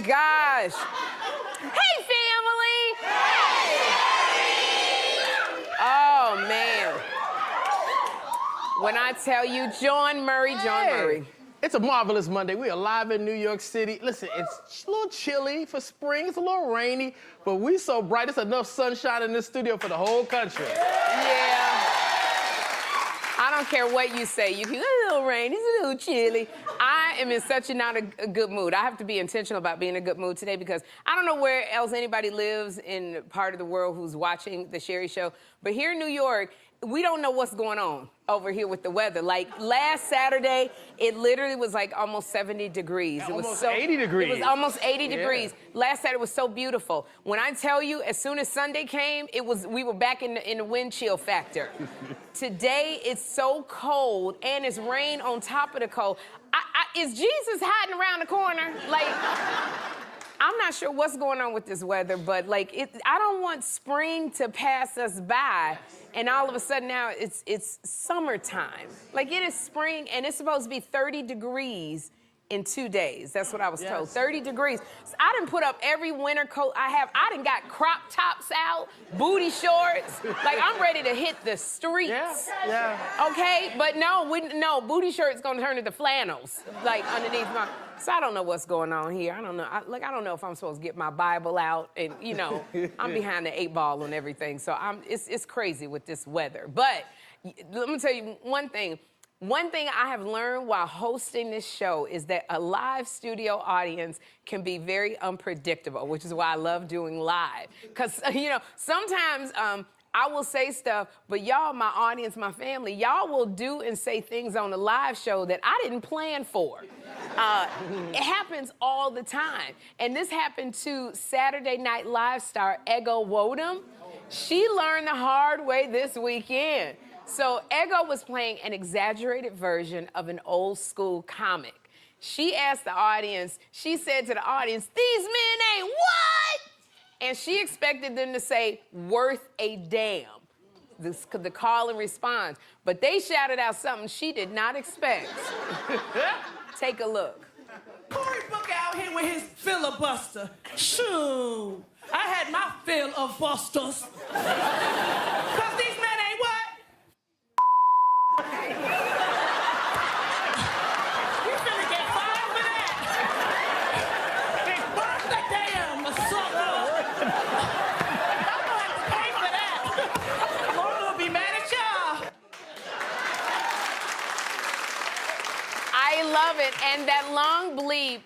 gosh. Hey, family. Oh, man. When I tell you, John Murray. It's a marvelous Monday. We are live in New York City. Listen, it's a little chilly for spring. It's a little rainy, but we so bright. It's enough sunshine in this studio for the whole country. Yeah. I don't care what you say. You can, it's a little rainy, it's a little chilly. I am in such not a good mood. I have to be intentional about being in a good mood today because I don't know where else anybody lives in part of the world who's watching the Sherri Show, but here in New York, we don't know what's going on over here with the weather. Like last Saturday, it literally was like almost 70 degrees. Yeah, it was almost 80 degrees. It was almost 80 degrees. Last Saturday was so beautiful. When I tell you, as soon as Sunday came, we were back in the wind chill factor. Today, it's so cold and it's rain on top of the cold. Is Jesus hiding around the corner? Like, I'm not sure what's going on with this weather, but like, I don't want spring to pass us by, and all of a sudden now it's summertime. Like it is spring, and it's supposed to be 30 degrees in 2 days. That's what I was told. 30 degrees. So I done put up every winter coat I have. I done got crop tops out, booty shorts. Like I'm ready to hit the streets. Yeah. Okay, but no, booty shorts gonna turn into flannels, like underneath my. So I don't know what's going on here. I don't know. I don't know if I'm supposed to get my Bible out, and you know, I'm behind the 8 ball and everything. So it's crazy with this weather. But let me tell you one thing. One thing I have learned while hosting this show is that a live studio audience can be very unpredictable, which is why I love doing live. Because, you know, sometimes I will say stuff, but y'all, my audience, my family, y'all will do and say things on the live show that I didn't plan for. It happens all the time. And this happened to Saturday Night Live star Ego Wodum. She learned the hard way this weekend. So Ego was playing an exaggerated version of an old school comic. She asked the audience, she said to the audience, "These men ain't what?" And she expected them to say, "Worth a damn." The call and response. But they shouted out something she did not expect. Take a look. Cory Booker out here with his filibuster. Shoo. I had my fill of busters. Cause these men ain't what? You finna get fined for that. Worth the damn, sucker. I'm gonna have to pay for that. Mama will be mad at y'all. I love it. And that long bleep,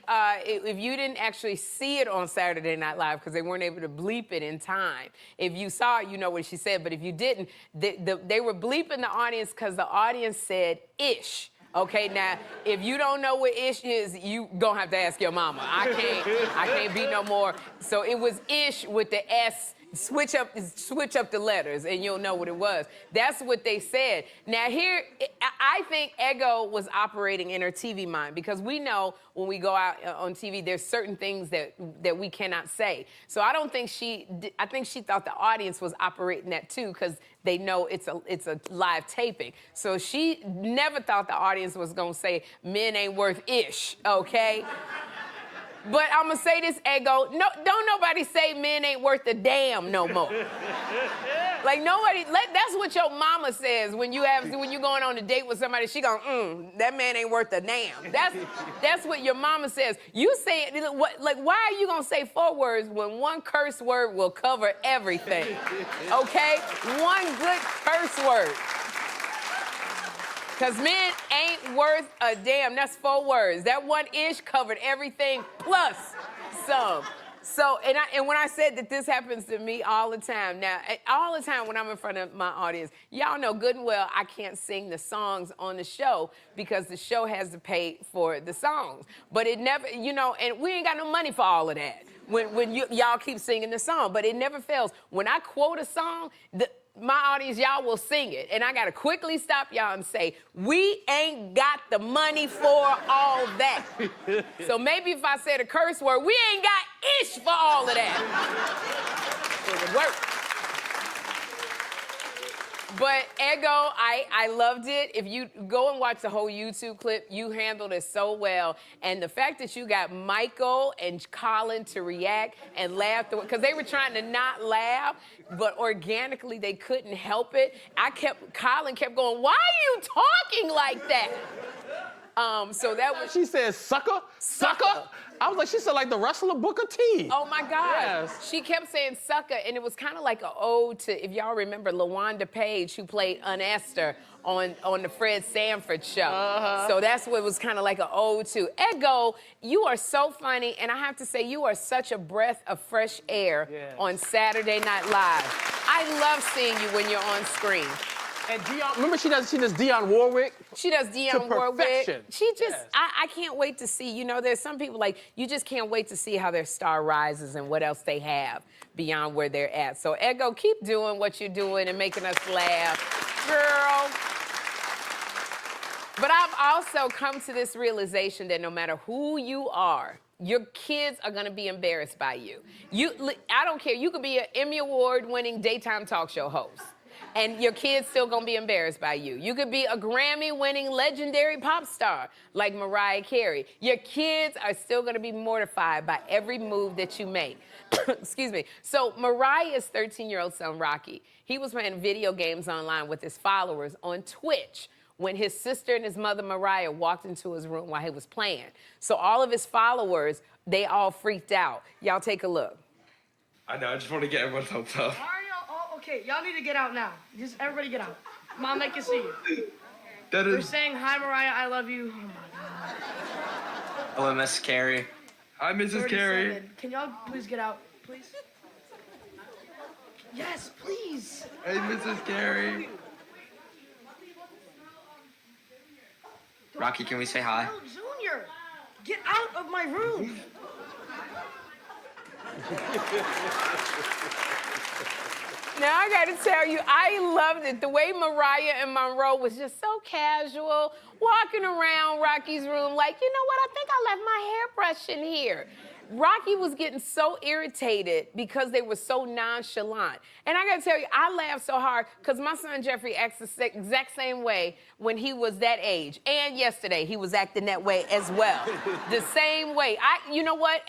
if you didn't actually see it on Saturday Night Live, because they weren't able to bleep it in time, if you saw it, you know what she said. But if you didn't, they were bleeping the audience because the audience said ish. Okay, now, if you don't know what ish is, you gonna have to ask your mama. I can't be no more. So it was ish with the S. Switch up the letters and you'll know what it was. That's what they said. Now here, I think Ego was operating in her TV mind because we know when we go out on TV, there's certain things that we cannot say. So I don't think I think she thought the audience was operating that too because they know it's a live taping. So she never thought the audience was gonna say, "Men ain't worth ish," okay? But I'm gonna say this, Ego. No, don't nobody say men ain't worth a damn no more. Like that's what your mama says when you going on a date with somebody. She going, that man ain't worth a damn. That's what your mama says. You say why are you gonna say 4 words when one curse word will cover everything? Okay, one good curse word. Because men ain't worth a damn. That's 4 words. That one ish covered everything plus some. So, and when I said that this happens to me all the time, now, all the time when I'm in front of my audience, y'all know good and well I can't sing the songs on the show because the show has to pay for the songs. But it never, you know, and we ain't got no money for all of that when y'all keep singing the song. But it never fails. When I quote a song, my audience, y'all will sing it. And I got to quickly stop y'all and say, we ain't got the money for all that. So maybe if I said a curse word, we ain't got ish for all of that. It would work. But Ego, I loved it. If you go and watch the whole YouTube clip, you handled it so well. And the fact that you got Michael and Colin to react and laugh, because they were trying to not laugh, but organically they couldn't help it. Colin kept going, why are you talking like that? So that was... She said, sucker? Sucker? I was like, she said like the wrestler Booker T. Oh my God. Yes. She kept saying sucker, and it was kind of like an ode to, if y'all remember, LaWanda Page, who played Aunt Esther on the Fred Sanford show. So that's what it was kind of like an ode to. Ego, you are so funny, and I have to say, you are such a breath of fresh air on Saturday Night Live. I love seeing you when you're on screen. And Dionne, remember she does Dionne Warwick? She does Dionne Warwick. Perfection. She just, I can't wait to see, you know, there's some people like, you just can't wait to see how their star rises and what else they have beyond where they're at. So Ego, keep doing what you're doing and making us laugh. Girl. But I've also come to this realization that no matter who you are, your kids are gonna be embarrassed by you. I don't care, you could be an Emmy Award-winning daytime talk show host, and your kid's still gonna be embarrassed by you. You could be a Grammy-winning legendary pop star like Mariah Carey. Your kids are still gonna be mortified by every move that you make. Excuse me. So Mariah's 13-year-old son, Rocky, he was playing video games online with his followers on Twitch when his sister and his mother, Mariah, walked into his room while he was playing. So all of his followers, they all freaked out. Y'all take a look. I know, I just want to get everyone's hopes up. Okay, y'all need to get out now. Just everybody get out. Mom, they can see you. That is... They're saying, hi, Mariah, I love you. Oh, my God. Hello, Miss Carey. Hi, Mrs. Carey. 37. Can y'all please get out, please? Yes, please. Hey, Mrs. Carey. Rocky, can we say hi? No, Junior, get out of my room. Now, I gotta tell you, I loved it. The way Mariah and Monroe was just so casual, walking around Rocky's room like, you know what, I think I left my hairbrush in here. Rocky was getting so irritated because they were so nonchalant. And I gotta tell you, I laughed so hard because my son Jeffrey acts the exact same way when he was that age. And yesterday, he was acting that way as well. The same way. You know what?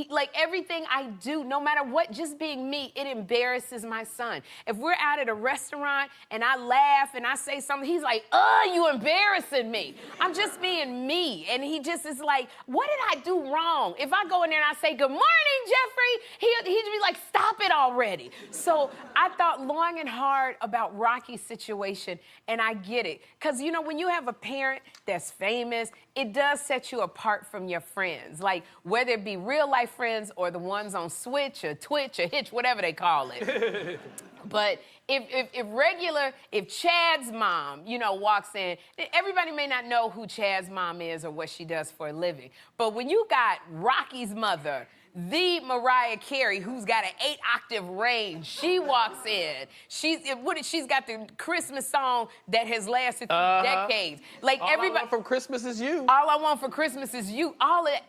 Like everything I do, no matter what, just being me, it embarrasses my son. If we're out at a restaurant and I laugh and I say something, he's like, you embarrassing me. I'm just being me. And he just is like, what did I do wrong? If I go in there and I say, good morning, Jeffrey, he'd be like, stop it already. So I thought long and hard about Rocky's situation, and I get it. Because, you know, when you have a parent that's famous, it does set you apart from your friends. Like, whether it be real-life friends or the ones on Switch or Twitch or Hitch, whatever they call it. But if Chad's mom, you know, walks in, everybody may not know who Chad's mom is or what she does for a living. But when you got Rocky's mother, the Mariah Carey, who's got an 8-octave range, she walks in. She's got the Christmas song that has lasted through decades. Like all everybody. I want from Christmas is you. All I want for Christmas is you.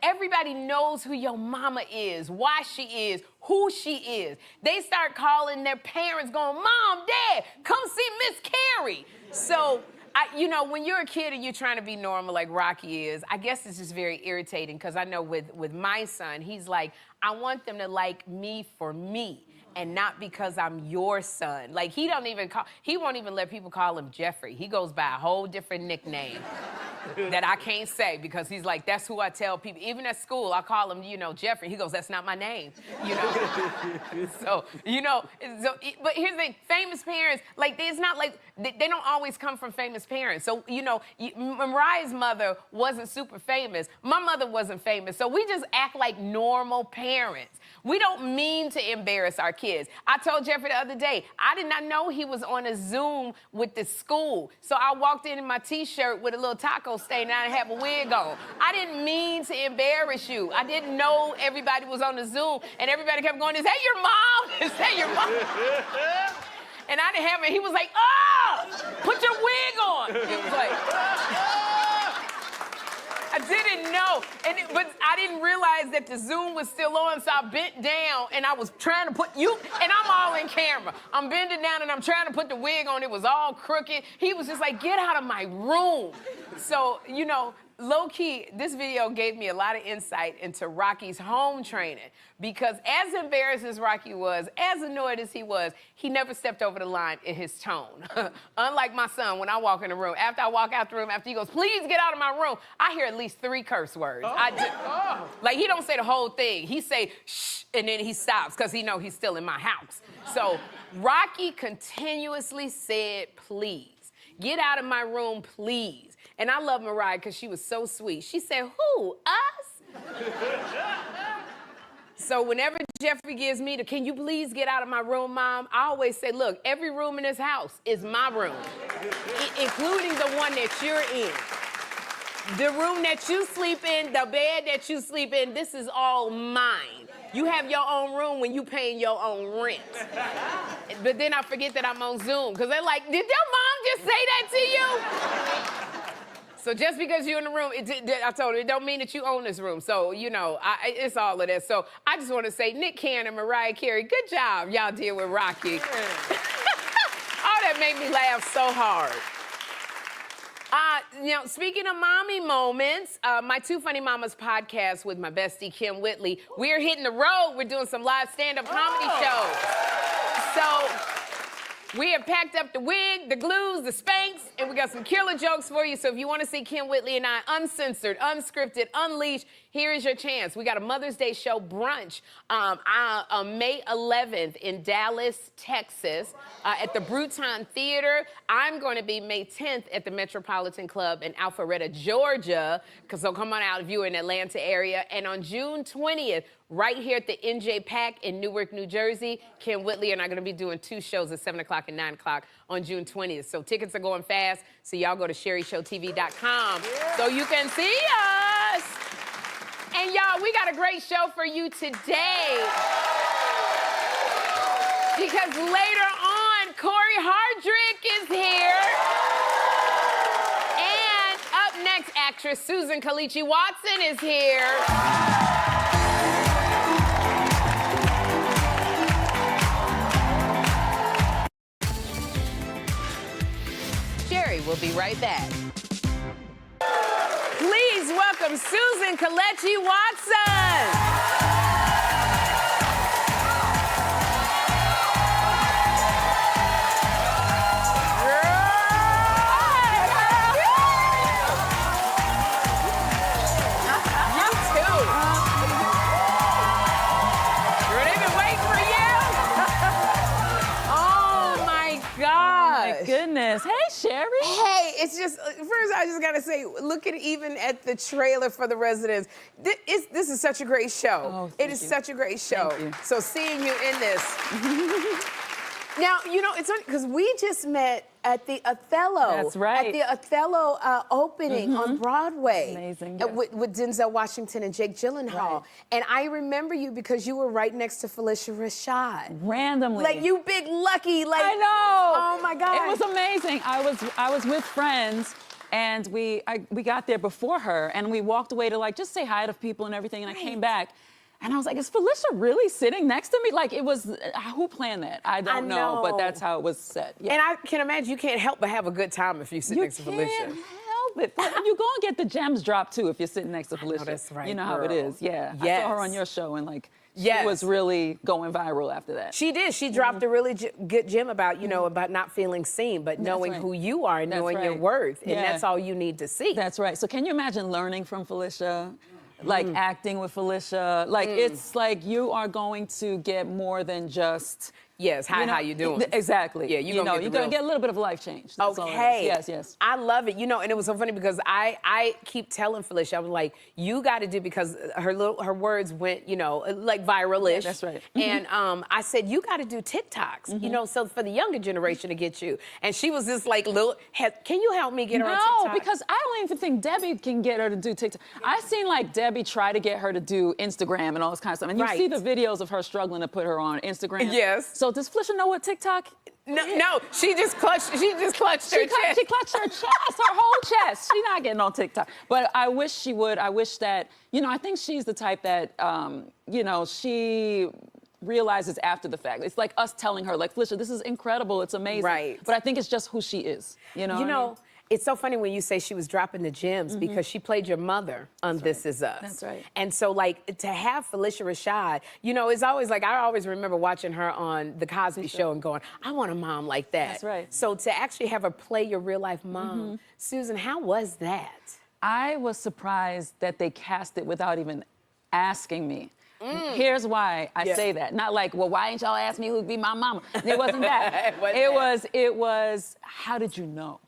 Everybody knows who your mama is, why she is, who she is. They start calling their parents, going, Mom, Dad, come see Miss Carey. So, you know, when you're a kid and you're trying to be normal like Rocky is, I guess it's just very irritating because I know with my son, he's like, I want them to like me for me and not because I'm your son. Like, he won't even let people call him Jeffrey. He goes by a whole different nickname that I can't say because he's like, that's who I tell people. Even at school, I call him, you know, Jeffrey. He goes, that's not my name, you know? So, you know, but here's the thing, famous parents, like, it's not like, they don't always come from famous parents. So, you know, Mariah's mother wasn't super famous. My mother wasn't famous. So we just act like normal parents. We don't mean to embarrass our kids. I told Jeffrey the other day, I did not know he was on a Zoom with the school. So I walked in my T-shirt with a little taco stain and I didn't have a wig on. I didn't mean to embarrass you. I didn't know everybody was on the Zoom and everybody kept going, is that your mom? Is that your mom? And I didn't have it. He was like, put your wig on. He was like, I didn't know, but I didn't realize that the Zoom was still on, so I bent down and I was trying to put you, and I'm all in camera. I'm bending down and I'm trying to put the wig on. It was all crooked. He was just like, get out of my room. So, you know, low-key, this video gave me a lot of insight into Rocky's home training, because as embarrassed as Rocky was, as annoyed as he was, he never stepped over the line in his tone. Unlike my son, when I walk in the room, after I walk out the room, after he goes, please get out of my room, I hear at least 3 curse words. Like, he don't say the whole thing. He say, shh, and then he stops, because he know he's still in my house. So Rocky continuously said, please. Get out of my room, please. And I love Mariah because she was so sweet. She said, who, us? So whenever Jeffrey gives me the, can you please get out of my room, Mom? I always say, look, every room in this house is my room, including the one that you're in. The room that you sleep in, the bed that you sleep in, this is all mine. You have your own room when you paying your own rent. But then I forget that I'm on Zoom, because they're like, did your mom just say that to you? So just because you're in the room, I told her, it don't mean that you own this room. So, you know, it's all of that. So I just want to say, Nick Cannon and Mariah Carey, good job y'all did with Rocky. Oh, that made me laugh so hard. You know, speaking of mommy moments, my Two Funny Mamas podcast with my bestie, Kim Whitley, we're hitting the road. We're doing some live stand-up comedy shows. So we have packed up the wig, the glues, the Spanx, and we got some killer jokes for you. So if you want to see Kim Whitley and I uncensored, unscripted, unleashed, here is your chance. We got a Mother's Day show brunch on May 11th in Dallas, Texas, at the Bruton Theater. I'm going to be May 10th at the Metropolitan Club in Alpharetta, Georgia. So come on out if you're in the Atlanta area. And on June 20th, right here at the NJ Pack in Newark, New Jersey, Kim Whitley and I are going to be doing 2 shows at 7 o'clock and 9 o'clock on June 20th. So tickets are going fast, so y'all go to sherryshowtv.com so you can see us. And y'all, we got a great show for you today. Because later on, Corey Hardrict is here. And up next, actress Susan Kelechi Watson is here. Sherri will be right back. Please welcome Susan Kelechi Watson. Goodness. Hey, Sherri. Hey, it's just, first I just gotta say, look at even at the trailer for The Residents. This is such a great show. Oh, it is such a great show. Thank you. So seeing you in this. Now, you know, it's funny, because we just met at the Othello. That's right. At the Othello opening on Broadway. Amazing. With Denzel Washington and Jake Gyllenhaal. Right. And I remember you because you were right next to Felicia Rashad. Randomly. Like, you big lucky, like. I know. Oh my God. It was amazing. I was with friends, and we got there before her, and we walked away to like just say hi to people and everything, and I came back. And I was like, is Felicia really sitting next to me? Like, it was, who planned that? I don't know, but that's how it was set. Yeah. And I can imagine you can't help but have a good time if you sit next to Felicia. You can't help it. But you go and get the gems dropped, too, if you're sitting next to Felicia. That's right, You know how it girl. is, yeah. Yes. I saw her on your show, and like, she Yes. was really going viral after that. She did. She dropped a really good gem about, you know, about not feeling seen, but knowing right. who you are and That's knowing your right. worth. And Yeah. that's all you need to see. That's right. So can you imagine learning from Felicia? Like acting with Felicia? Like, it's like you are going to get more than just... Yes, hi, how you doing? Exactly. Yeah, you're going to get a little bit of life change. That's all it is. Okay. Yes, yes. I love it. You know, and it was so funny because I keep telling Felicia, I was like, you got to do, because her words went, you know, like viral-ish. Yeah, that's right. And I said, you got to do TikToks, you know, so for the younger generation to get you. And she was just like, can you help me get her on TikTok? No, because I don't even think Debbie can get her to do TikTok. I've seen like Debbie try to get her to do Instagram and all this kind of stuff. And you see the videos of her struggling to put her on Instagram. Yes. So does Felicia know what TikTok? No, she just clutched her chest. She clutched her chest, her whole chest. She's not getting on TikTok. But I wish she would. I wish that, I think she's the type that, she realizes after the fact. It's like us telling her, like, Felicia, this is incredible. It's amazing. Right. But I think it's just who she is. You know what I mean? It's so funny when you say she was dropping the gems because she played your mother on This Is Us. That's right. And so, like, to have Felicia Rashad, it's always like, I always remember watching her on The Cosby Show and going, I want a mom like that. That's right. So to actually have her play your real life mom, Susan, how was that? I was surprised that they cast it without even asking me. Here's why I say that. Not like, well, why ain't y'all ask me who'd be my mama? It wasn't that. It was, how did you know?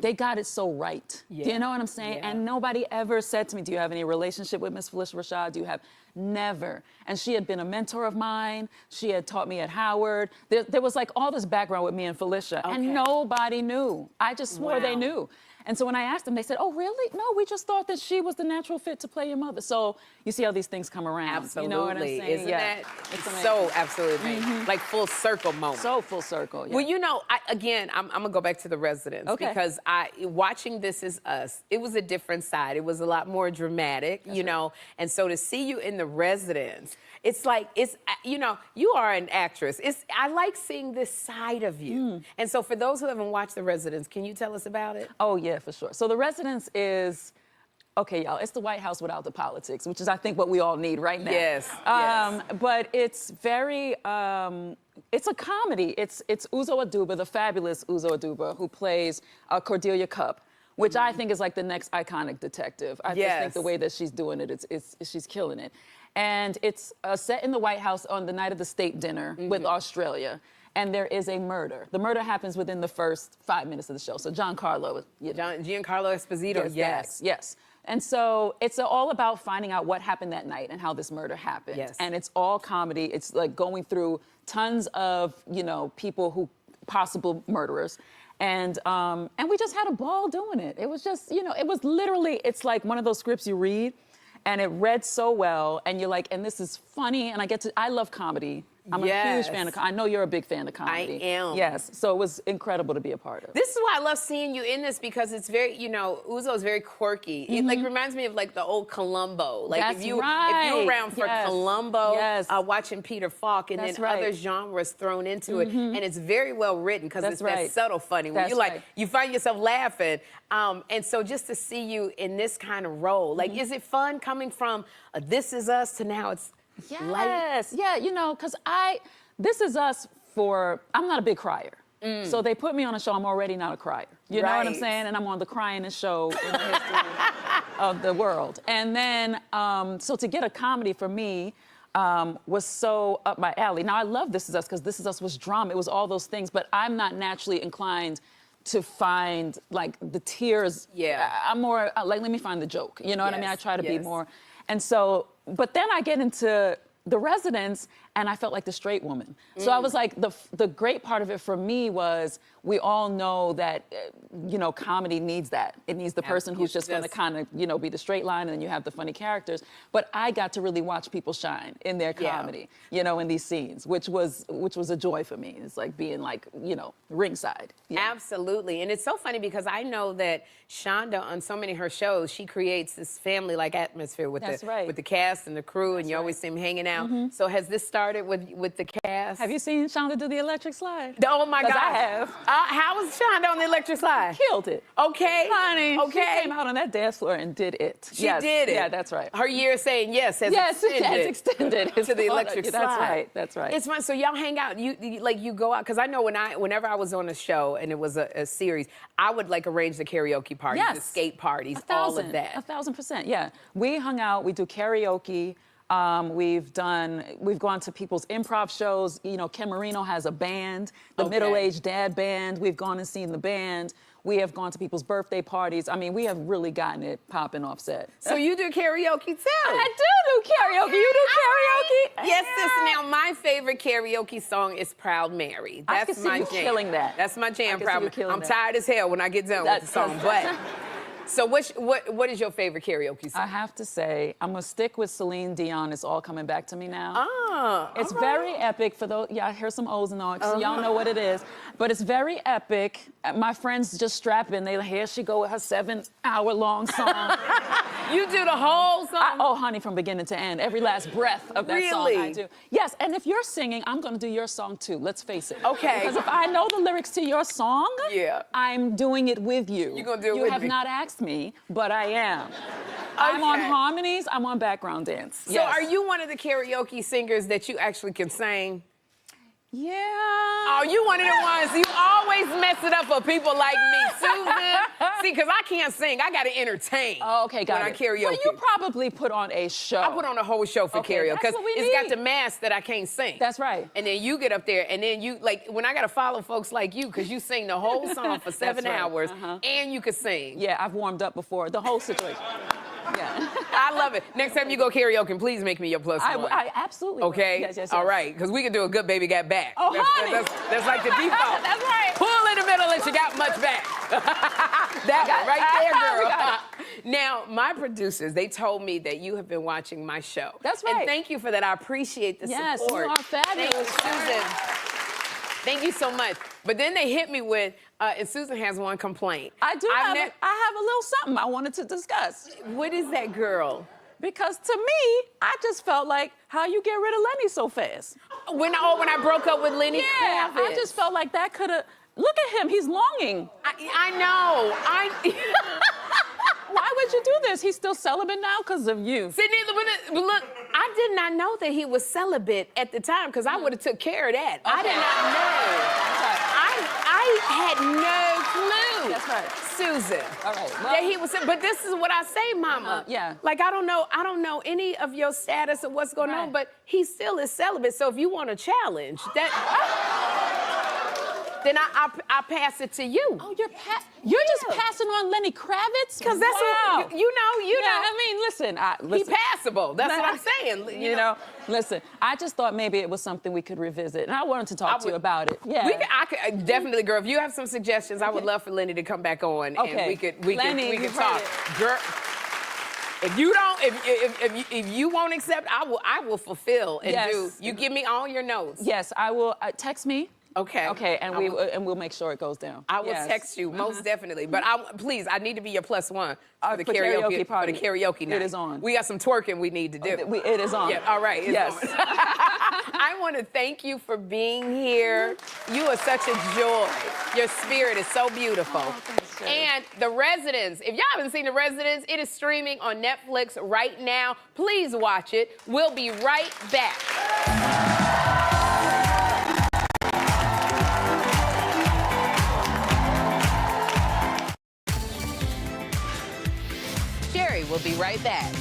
They got it so right. Yeah. Do you know what I'm saying? Yeah. And nobody ever said to me, do you have any relationship with Miss Felicia Rashad? Do you have? Never. And she had been a mentor of mine. She had taught me at Howard. There was like all this background with me and Felicia. Okay. And nobody knew. I just swore they knew. And so when I asked them, they said, oh, really? No, we just thought that she was the natural fit to play your mother. So you see how these things come around. Absolutely. You know what I'm saying? Isn't that It's so absolutely amazing. Like full circle moment. so full circle. Yeah. Well, I'm gonna go back to The Residents because watching This Is Us, it was a different side. It was a lot more dramatic, and so to see you in The Residents, it's like you are an actress. I like seeing this side of you, and so for those who haven't watched The Residents, can you tell us about it? Oh yeah, for sure. So The Residents is. Okay, y'all, it's the White House without the politics, which is, I think, what we all need right now. Yes, But it's very, it's a comedy. It's Uzo Aduba, the fabulous Uzo Aduba, who plays Cordelia Cup, which I think is like the next iconic detective. I just think the way that she's doing it, she's killing it. And it's set in the White House on the night of the state dinner with Australia. And there is a murder. The murder happens within the first 5 minutes of the show. So Giancarlo Esposito, yes. And so it's all about finding out what happened that night and how this murder happened. Yes. And it's all comedy. It's like going through tons of, people who possible murderers. And we just had a ball doing it. It was just, it was literally, it's like one of those scripts you read and it read so well and you're like, and this is funny and I love comedy. I'm a huge fan of comedy. I know you're a big fan of comedy. I am. Yes, so it was incredible to be a part of. This is why I love seeing you in this because it's very, Uzo is very quirky. It like reminds me of like the old Columbo. Like That's if you right. were around for Columbo, watching Peter Falk, and That's then other genres thrown into it, and it's very well written because it's that subtle funny. When you find yourself laughing, and so just to see you in this kind of role, like, is it fun coming from This Is Us to now it's Yes, yeah, because This Is Us I'm not a big crier. So they put me on a show, I'm already not a crier. You know what I'm saying? And I'm on the cryingest show in the history of the world. And then, so to get a comedy for me was so up my alley. Now, I love This Is Us because This Is Us was drama. It was all those things, but I'm not naturally inclined to find, like, the tears. Yeah. I'm more, like, let me find the joke. You know what I mean? I try to be more. And so, but then I get into The Residents, and I felt like the straight woman. So I was like, the great part of it for me was we all know that, comedy needs that. It needs the person who's just going to kind of, be the straight line, and then you have the funny characters. But I got to really watch people shine in their comedy, in these scenes, which was a joy for me. It's like being like, ringside. Yeah. Absolutely. And it's so funny because I know that Shonda, on so many of her shows, she creates this family-like atmosphere with the cast and the crew, and you always see them hanging out. So has this started with the cast? Have you seen Shonda do the electric slide? Oh my God! I have. How was Shonda on the electric slide? Killed it. Okay, honey. Okay, she came out on that dance floor and did it. She did it. Yeah, that's right. Her year saying yes has extended to the electric slide. That's right. That's right. It's fun. So y'all hang out. You go out because I know whenever I was on a show and it was a series, I would like arrange the karaoke parties, the skate parties, all of that. 1,000%. Yeah, we hung out. We do karaoke. We've gone to people's improv shows. Ken Marino has a band, the Middle-Aged Dad Band. We've gone and seen the band. We have gone to people's birthday parties. I mean, we have really gotten it popping off set. So you do karaoke too? I do karaoke. You do karaoke? Yes, sis. Now, my favorite karaoke song is Proud Mary. That's I can see my you jam. killing that. That's my jam. I'm tired as hell when I get done with the song, but So what is your favorite karaoke song? I have to say, I'm gonna stick with Celine Dion. It's all coming back to me now. Ah, It's all right. very epic for those. Yeah, I hear some O's and R's. So y'all know what it is. But it's very epic. My friends just strap in. They here she go with her 7-hour-long song. You do the whole song? Oh, honey, from beginning to end, every last breath of that song I Really? do. Yes, and if you're singing, I'm gonna do your song too. Let's face it. Okay. Because if I know the lyrics to your song, Yeah. I'm doing it with you. You're gonna do it you with have me. not asked me, but I am. I'm on Okay. harmonies. I'm on background dance. So are you one of the karaoke singers that you actually can sing? Yeah. Oh, you one of the ones, you always mess it up for people like me. Susan, see, because I can't sing. I got to entertain. Oh, okay, got when it. I karaoke. Well, you probably put on a show. I put on a whole show for Okay, karaoke that's because what we it's got need. the mask that I can't sing. That's right. And then you get up there and then you, like, when I got to follow folks like you, because you sing the whole song for 7 right, hours uh-huh. and you can sing. Yeah, I've warmed up before. The whole situation. Yeah. I love it. Next time you go karaoke, please make me your plus one. I absolutely will. Okay? Yes. All right, because we can do a good baby got back. Oh, honey. That's like the default. That's right. Pull in the middle and she got much back. That one right We there, got girl. Now, my producers, they told me that you have been watching my show. That's right. And thank you for that. I appreciate the Yes, support. you are fabulous. Thank you, Susan. Thank you so much. But then they hit me with, and Susan has one complaint. I have a little something I wanted to discuss. What is that, girl? Because to me, I just felt like how you get rid of Lenny so fast. When I broke up with Lenny Yeah, I Kravitz. just felt like that could have. Look at him, he's longing. I know. Why would you do this? He's still celibate now because of you. Sydney, but look, I did not know that he was celibate at the time because I would have took care of that. I did not know. I had no clue. That's right. Susan. All right, well- That he was, but this is what I say, Mama. Yeah. Like I don't know any of your status or what's going on, Right. but he still is celibate. So if you want a challenge, then I pass it to you. Oh, you're just passing on Lenny Kravitz? Because that's wow. what, you know. Yeah, I mean, listen. He passable. That's what I'm saying. You know, listen, I just thought maybe it was something we could revisit, and I wanted to talk to you about it. Yeah. I could definitely, girl. If you have some suggestions, I would love for Lenny to come back on, Okay. and we Lenny, could you've talk. heard it. Girl, if you don't, if you won't accept, I will fulfill and Yes. do. You give me all your notes. Yes, I will. Text me. Okay. Okay, and we'll make sure it goes down. I will Yes. text you most definitely, but please, I need to be your plus one for the for karaoke party. For the karaoke night. It is on. We got some twerking we need to do. It is on. Yeah, all right. It's Yes. on. I want to thank you for being here. You are such a joy. Your spirit is so beautiful. thanks, Sherri. And The Residents, if y'all haven't seen The Residents, it is streaming on Netflix right now. Please watch it. We'll be right back. Sherri will be right back.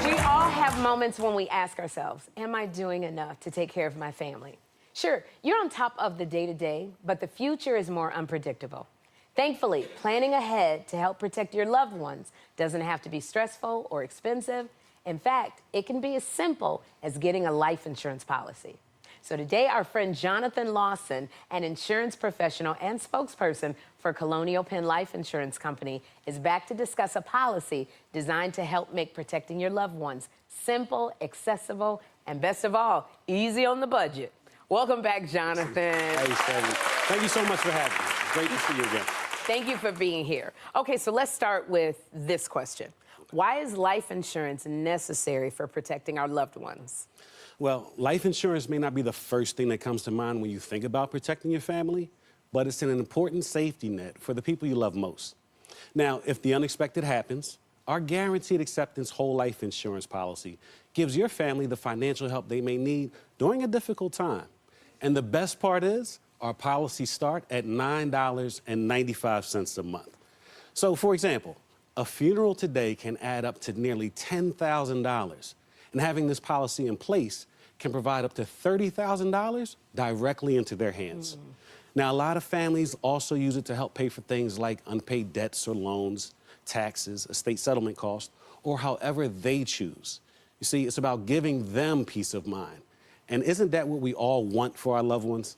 We all have moments when we ask ourselves, am I doing enough to take care of my family? Sure, you're on top of the day-to-day, but the future is more unpredictable. Thankfully, planning ahead to help protect your loved ones doesn't have to be stressful or expensive. In fact, it can be as simple as getting a life insurance policy. So today, our friend Jonathan Lawson, an insurance professional and spokesperson for Colonial Penn Life Insurance Company, is back to discuss a policy designed to help make protecting your loved ones simple, accessible, and best of all, easy on the budget. Welcome back, Jonathan. Hey, Sherri. Thank you so much for having me. Great to see you again. Thank you for being here. Okay, so let's start with this question. Why is life insurance necessary for protecting our loved ones? Well, life insurance may not be the first thing that comes to mind when you think about protecting your family, but it's an important safety net for the people you love most. Now, if the unexpected happens, our guaranteed acceptance whole life insurance policy gives your family the financial help they may need during a difficult time. And the best part is, our policies start at $9.95 a month. So, for example, a funeral today can add up to nearly $10,000. And having this policy in place can provide up to $30,000 directly into their hands. Now, a lot of families also use it to help pay for things like unpaid debts or loans, taxes, estate settlement costs, or however they choose. You see, it's about giving them peace of mind. And isn't that what we all want for our loved ones?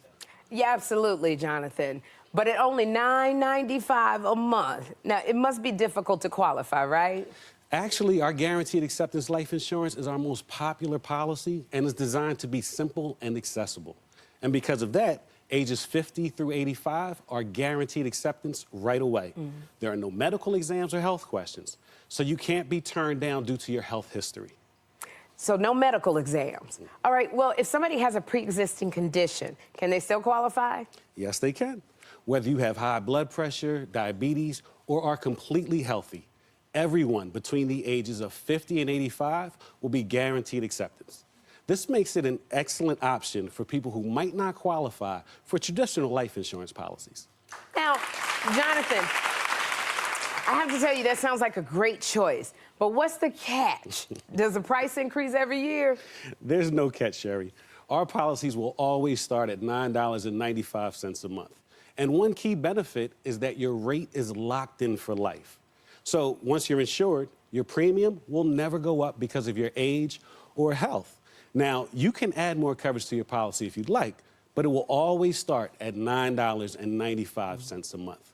Yeah, absolutely, Jonathan. But at only $9.95 a month. Now, it must be difficult to qualify, right? Actually, our guaranteed acceptance life insurance is our most popular policy and is designed to be simple and accessible. And because of that, ages 50 through 85 are guaranteed acceptance right away. There are no medical exams or health questions, so you can't be turned down due to your health history. So no medical exams. All right, well, if somebody has a pre-existing condition, can they still qualify? Yes, they can. Whether you have high blood pressure, diabetes, or are completely healthy, everyone between the ages of 50 and 85 will be guaranteed acceptance. This makes it an excellent option for people who might not qualify for traditional life insurance policies. Now, Jonathan, I have to tell you, that sounds like a great choice. But what's the catch? Does the price increase every year? There's no catch, Sherri. Our policies will always start at $9.95 a month. And one key benefit is that your rate is locked in for life. So once you're insured, your premium will never go up because of your age or health. Now, you can add more coverage to your policy if you'd like, but it will always start at $9.95 a month.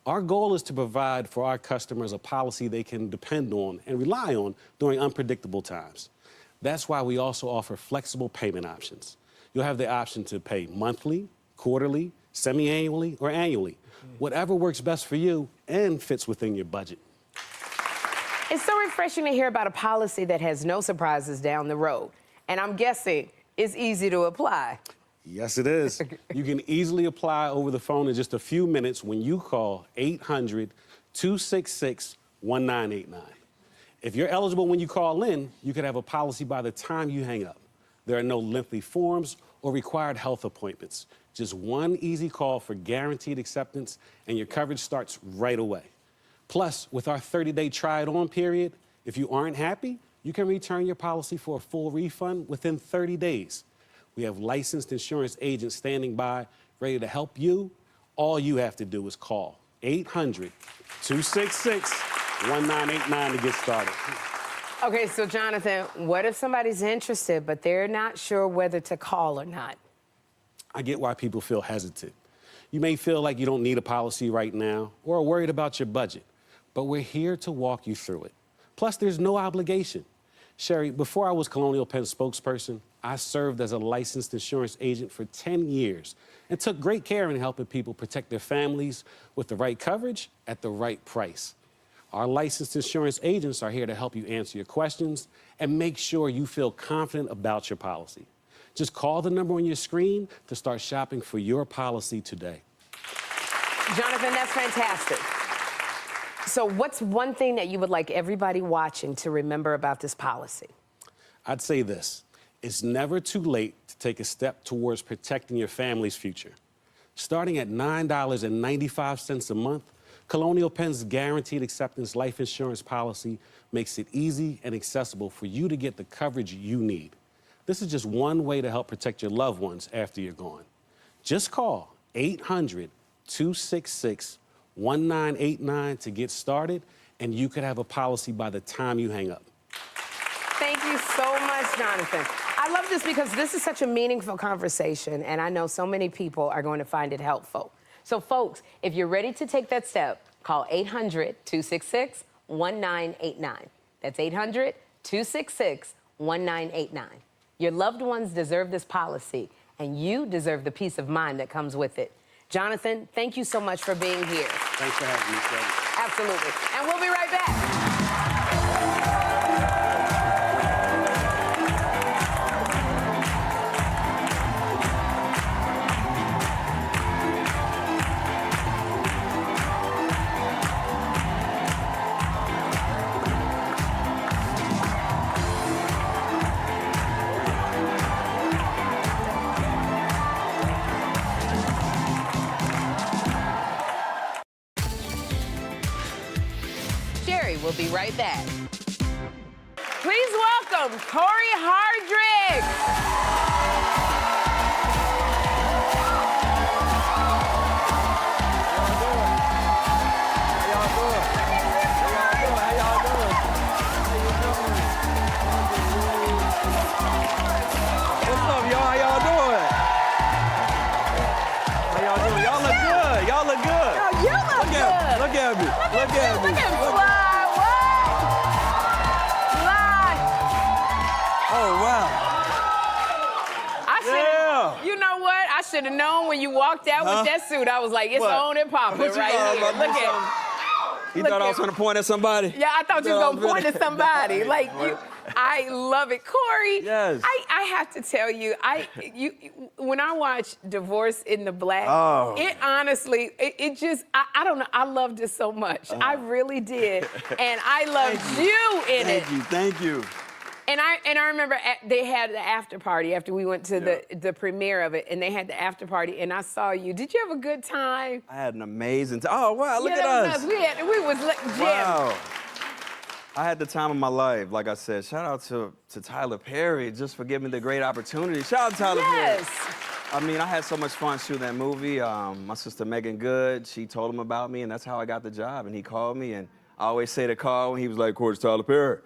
Our goal is to provide for our customers a policy they can depend on and rely on during unpredictable times. That's why we also offer flexible payment options. You'll have the option to pay monthly, quarterly, semi-annually, or annually, whatever works best for you and fits within your budget. It's so refreshing to hear about a policy that has no surprises down the road. And I'm guessing it's easy to apply. Yes, it is. You can easily apply over the phone in just a few minutes when you call 800-266-1989. If you're eligible when you call in, you could have a policy by the time you hang up. There are no lengthy forms or required health appointments. Just one easy call for guaranteed acceptance, and your coverage starts right away. Plus, with our 30-day try-it-on period, if you aren't happy, you can return your policy for a full refund within 30 days. We have licensed insurance agents standing by, ready to help you. All you have to do is call 800-266-1989 to get started. Okay, so Jonathan, what if somebody's interested, but they're not sure whether to call or not? I get why people feel hesitant. You may feel like you don't need a policy right now or are worried about your budget, but we're here to walk you through it. Plus, there's no obligation. Sherri, before I was Colonial Penn's spokesperson, I served as a licensed insurance agent for 10 years and took great care in helping people protect their families with the right coverage at the right price. Our licensed insurance agents are here to help you answer your questions and make sure you feel confident about your policy. Just call the number on your screen to start shopping for your policy today. Jonathan, that's fantastic. So what's one thing that you would like everybody watching to remember about this policy? I'd say this. It's never too late to take a step towards protecting your family's future. Starting at $9.95 a month, Colonial Penn's guaranteed acceptance life insurance policy makes it easy and accessible for you to get the coverage you need. This is just one way to help protect your loved ones after you're gone. Just call 800-266-1989 to get started, and you could have a policy by the time you hang up. Thank you so much, Jonathan. I love this because this is such a meaningful conversation, and I know so many people are going to find it helpful. So, folks, if you're ready to take that step, call 800-266-1989. That's 800-266-1989. Your loved ones deserve this policy, and you deserve the peace of mind that comes with it. Jonathan, thank you so much for being here. Thanks for having me, Sherri. Absolutely. And we'll be right back. Sherri will be right back. Please welcome Corey Hardrict. What's up, y'all? How y'all doing? at him fly. What? Fly. Oh, wow. I should. You know what? I should have known when you walked out with that suit. I was like, it's What? on and popping What you right thought I here. was about Look to do at. You Look thought I was at- going to point at somebody? Yeah, I thought you was gonna point at somebody. Nah. Like you, I love it, Corey. Yes. I have to tell you, when I watch Divorce in the Black, Oh. it honestly, it just, I don't know, I loved it so much. I really did, and I loved you in it. Thank you. And I remember they had the after party after we went to the premiere of it, and they had the after party, and I saw you. Did you have a good time? I had an amazing time. Oh, wow, look yeah, at that us. was nice. We was jamming. Wow. I had the time of my life, like I said. Shout out to Tyler Perry just for giving me the great opportunity. Shout out to Tyler Perry. Yes. I mean, I had so much fun shooting that movie. My sister Megan Good, she told him about me, and that's how I got the job. And he called me, and I always say the call when he was like, "Court's Tyler Perry."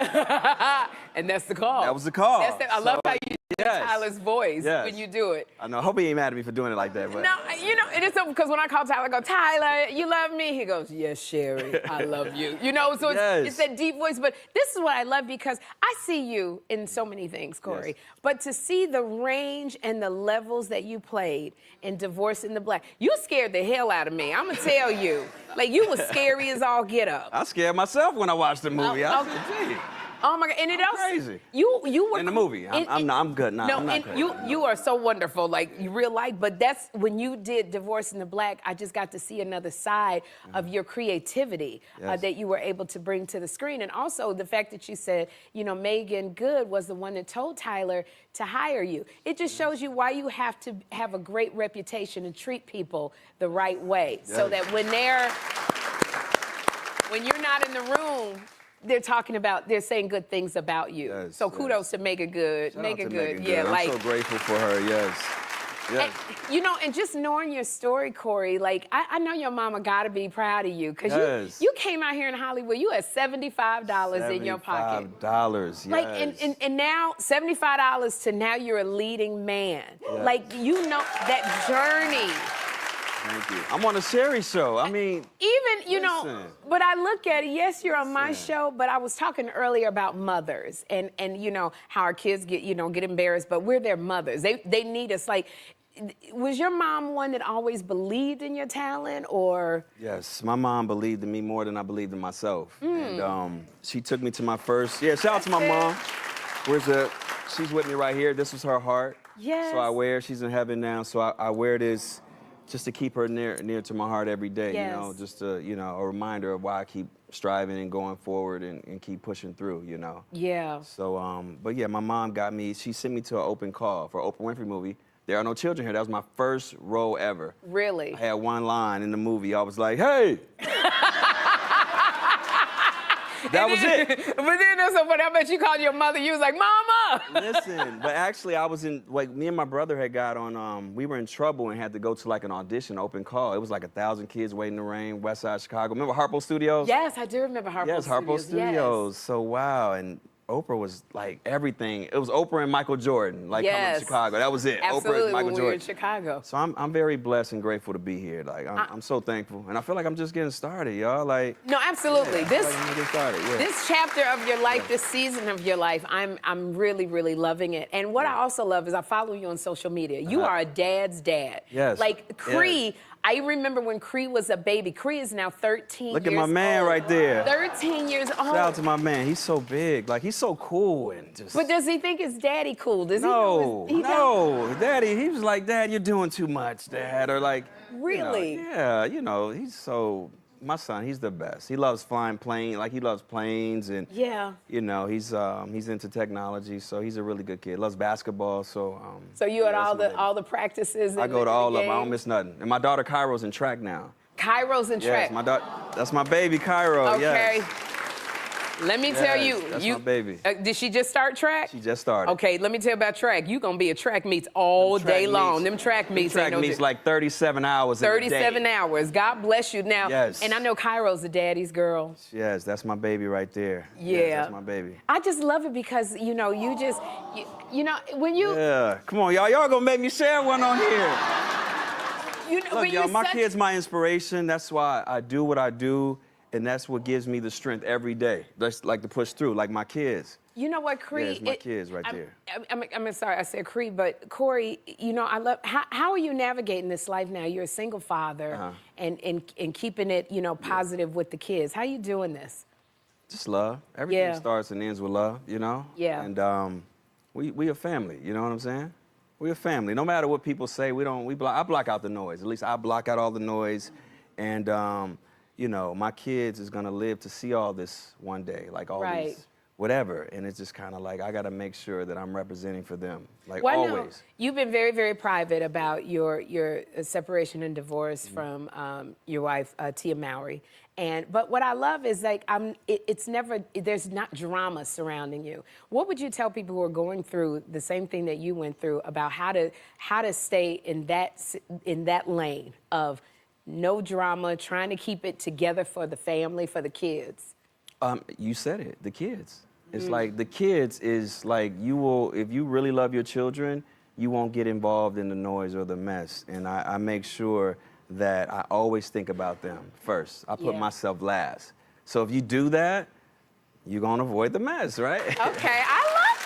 And that's the call. That was the call. I love how you do yes. Tyler's voice Yes. when you do it. I know. I hope he ain't mad at me for doing it like that. But No, you know, it is so because when I call Tyler, I go, Tyler, you love me? He goes, yes, Sherri, I love you. You know, so it's that deep voice. But this is what I love because I see you in so many things, Corey. Yes. But to see the range and the levels that you played in Divorce in the Black, you scared the hell out of me. I'm going to tell you. Like, you was scary as all get up. I scared myself when I watched the movie. I okay. said, gee. Oh my God! And it also crazy. You were In the movie. I'm good now. No, I'm not and crazy. you are so wonderful, like you real life. But that's when you did Divorce in the Black. I just got to see another side of your creativity Yes. that you were able to bring to the screen, and also the fact that you said, you know, Megan Good was the one that told Tyler to hire you. It just shows you why you have to have a great reputation and treat people the right way, so Yes. that when you're not in the room, they're saying good things about you. Yes, So kudos to Megan Good. Shout out Megan to Good. Megan Yeah, Good. like I'm so grateful for her. Yes. Yes. and, you know, and just knowing your story, Corey, like I know your mama gotta be proud of you. Cause Yes. you came out here in Hollywood, you had $75 in your pocket. $75, yes. Like and now $75 to now you're a leading man. Like you know that journey. Thank you. I'm on a Sherri show. I mean, Even, you know, listen. but I look at it, yes, you're on my show, but I was talking earlier about mothers and you know, how our kids get embarrassed, but we're their mothers. They need us. Like, was your mom one that always believed in your talent, or? yes, my mom believed in me more than I believed in myself. And she took me to my first, shout out to my mom. She's with me right here. This was her heart. Yes. So I wear it. She's in heaven now. So I wear this just to keep her near to my heart every day, Yes. you know, just a reminder of why I keep striving and going forward and keep pushing through, you know. Yeah. So, but yeah, my mom she sent me to an open call for an Oprah Winfrey movie. There Are No Children Here. That was my first role ever. Really? I had one line in the movie. I was like, hey. That was it. But then, but I bet you called your mother. You was like, Mama. Listen, but actually, I was me and my brother had got on. We were in trouble and had to go to like an audition, open call. It was like 1,000 kids waiting in the rain, West Side Chicago. Remember Harpo Studios? Yes, I do remember Harpo Yes, Studios. Harpo Studios. So wow, and Oprah was like everything. It was Oprah and Michael Jordan, like coming to Chicago. That was it. Absolutely, Oprah and Michael when we Jordan. were in Chicago. So I'm very blessed and grateful to be here. Like I'm so thankful, and I feel like I'm just getting started, y'all. Like No, absolutely. I feel like I'm getting started. Yeah. This chapter of your life, this season of your life, I'm really, really loving it. And what I also love is I follow you on social media. You are a dad's dad. Yes. Like Cree, I remember when Cree was a baby. Cree is now 13 years old. Look at my man right there. 13 years old. Shout out to my man. He's so big. Like he's so cool and just. But does he think his daddy cool? Does No, he know no, Daddy. He was like, Dad, you're doing too much, Dad, or like. Really? Yeah, he's so. My son, he's the best. He loves flying planes. Like he loves planes and. Yeah. He's into technology, so he's a really good kid. Loves basketball, so. So you at that's all the practices? I and go to the all of them. I games? don't miss nothing. And my daughter Cairo's in track now. Cairo's in track. Yes, my daughter. That's my baby, Cairo. Okay. Yes. Let me tell Yes, you. that's my baby. Did she just start track? She just started. Okay, let me tell you about track. You gonna be at track meets all Them track day long. meets- Them track meets. Track ain't no meets joke. like 37 hours in a day. 37 hours. God bless you. Now, Yes. and I know Cairo's the daddy's girl. Yes, that's my baby right there. Yeah. Yes, that's my baby. I just love it because, you know, you when you, Yeah. Come on, y'all. Y'all gonna make me share one on here. you know, Look, when y'all, you're my such, kid's my inspiration. That's why I do what I do. And that's what gives me the strength every day. That's like to push through, like my kids. You know what, Creed? Yeah, it's my kids right there. I'm sorry, I said Creed, but Corey, you know, I love. How are you navigating this life now? You're a single father, and keeping it, you know, positive with the kids. How you doing this? Just love. Everything starts and ends with love, you know. Yeah. And we a family. You know what I'm saying? We a family. No matter what people say, I block out the noise. At least I block out all the noise, and you know, my kids is gonna live to see all this one day, like all these. Whatever, and it's just kind of like I got to make sure that I'm representing for them, like always. No, you've been very, very private about your separation and divorce from your wife, Tia Mowry. But what I love is like there's not drama surrounding you. What would you tell people who are going through the same thing that you went through about how to stay in that lane of no drama, trying to keep it together for the family, for the kids? You said it, the kids. It's like the kids is like if you really love your children, you won't get involved in the noise or the mess. And I make sure that I always think about them first. I put myself last. So if you do that, you're gonna avoid the mess, right? Okay, I love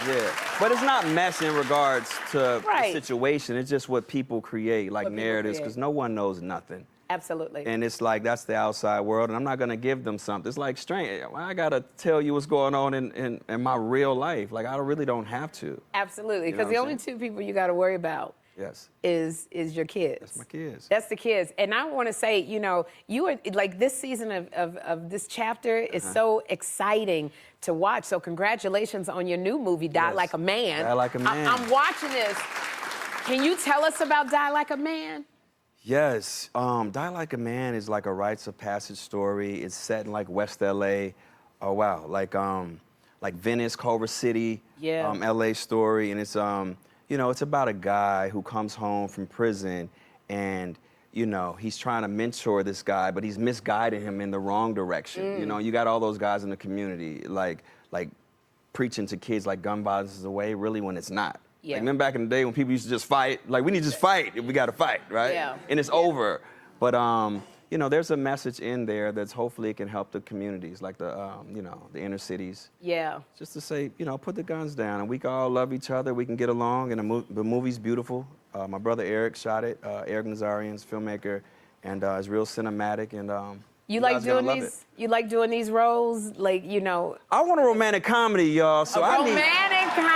this. Yeah, but it's not mess in regards to the situation. It's just what people create, like narratives, because no one knows nothing. Absolutely. And it's like, that's the outside world, and I'm not gonna give them something. It's like strange. I gotta tell you what's going on in my real life. Like, I really don't have to. Absolutely, because the only two people you gotta worry about is your kids. That's my kids. That's the kids. And I wanna say, you know, you are, like, this season of this chapter is so exciting to watch. So congratulations on your new movie, Die Like a Man. Die Like a Man. I'm watching this. Can you tell us about Die Like a Man? Yes, Die Like a Man is like a rites of passage story. It's set in like West LA. Oh wow, like Venice, Culver City, LA story, and it's you know, it's about a guy who comes home from prison, and you know, he's trying to mentor this guy, but he's misguiding him in the wrong direction. You know, you got all those guys in the community like preaching to kids like gun violence is the way, really, when it's not. Yeah. Like, remember back in the day when people used to just fight? Like, we need to just fight if we got to fight, right? Yeah. And it's over. But, you know, there's a message in there that's hopefully it can help the communities, like the, you know, the inner cities. Yeah. Just to say, you know, put the guns down and we can all love each other. We can get along. And the movie's beautiful. My brother Eric shot it. Eric Nazarian's filmmaker. And it's real cinematic. And you like doing these? You like doing these roles, like, you know? I want a romantic comedy, y'all. So romantic comedy.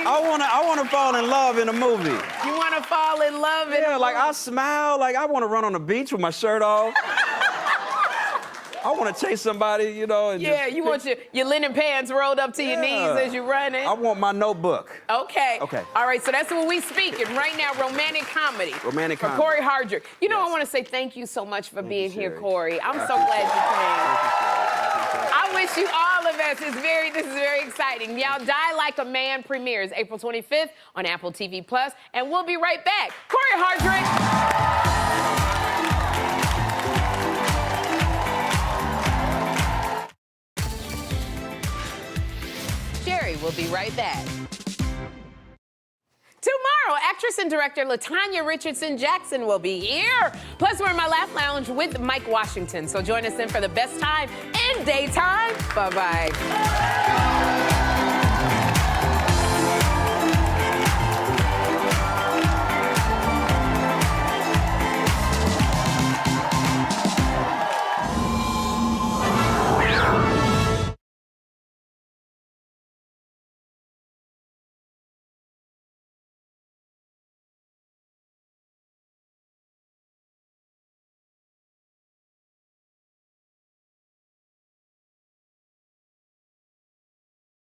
I wanna fall in love in a movie. You wanna fall in love in a movie? Like I smile, like I wanna run on the beach with my shirt off. I wanna chase somebody, you know. And you want your linen pants rolled up to your knees as you're running. I want my notebook. Okay. Okay. All right, so that's what we speaking right now, romantic comedy. Romantic for comedy. Corey Hardrict. You know, I wanna say thank you so much for being here, Corey. I'm so glad you came. I wish you all the best. This is very exciting. Y'all, Die Like a Man premieres April 25th on Apple TV+, and we'll be right back. Corey Hardrict. Sherri will be right back. Tomorrow, actress and director LaTanya Richardson Jackson will be here. Plus, we're in my Laugh Lounge with Mike Washington. So join us in for the best time in daytime. Bye-bye.